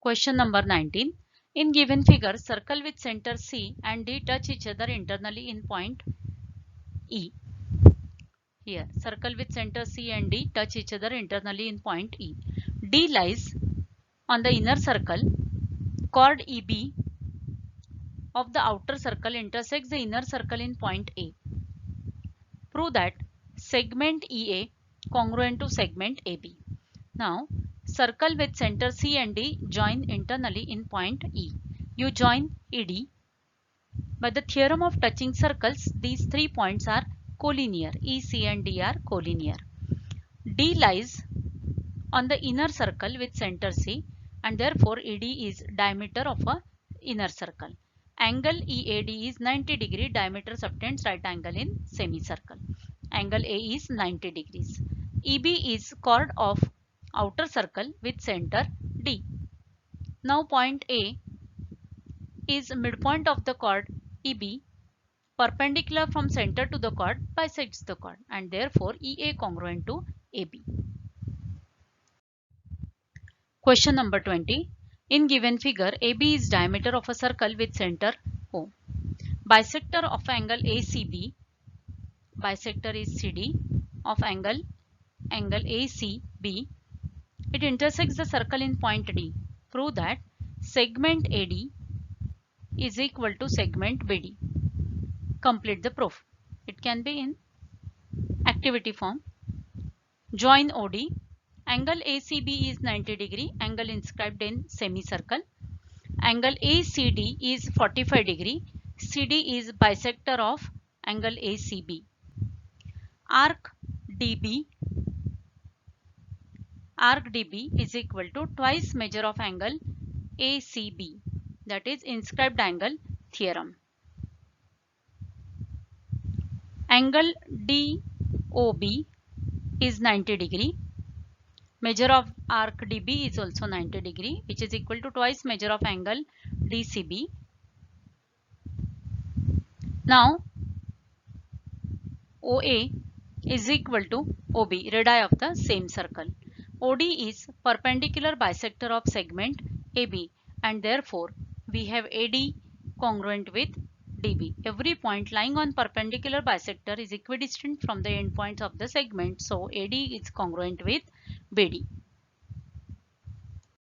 Question number 19. In given figure, circle with center C and D touch each other internally in point E. Here, circle with center C and D touch each other internally in point E. D lies on the inner circle. Chord EB of the outer circle intersects the inner circle in point A. Prove that segment EA congruent to segment AB. Now, circle with center C and D join internally in point E. You join ED. By the theorem of touching circles, these 3 points are collinear. E, C and D are collinear. D lies on the inner circle with center C and therefore ED is diameter of a inner circle. Angle EAD is 90 degree, diameter subtends right angle in semicircle. Angle A is 90 degrees. EB is chord of outer circle with center D. Now point A is midpoint of the chord EB, perpendicular from center to the chord, bisects the chord and therefore EA congruent to AB. Question number 20. In given figure, AB is diameter of a circle with center O. Bisector of angle ACB, bisector is CD of angle ACB. It intersects the circle in point D. Prove that segment AD is equal to segment BD. Complete the proof. It can be in activity form. Join OD. Angle ACB is 90 degree, angle inscribed in semicircle. Angle ACD is 45 degree. CD is bisector of angle ACB. Arc DB is equal to twice measure of angle ACB, that is inscribed angle theorem. Angle DOB is 90 degree. Measure of arc DB is also 90 degree, which is equal to twice measure of angle DCB. Now OA is equal to OB, radii of the same circle. OD is perpendicular bisector of segment AB and therefore we have AD congruent with DB. Every point lying on perpendicular bisector is equidistant from the endpoints of the segment, so AD is congruent with BD.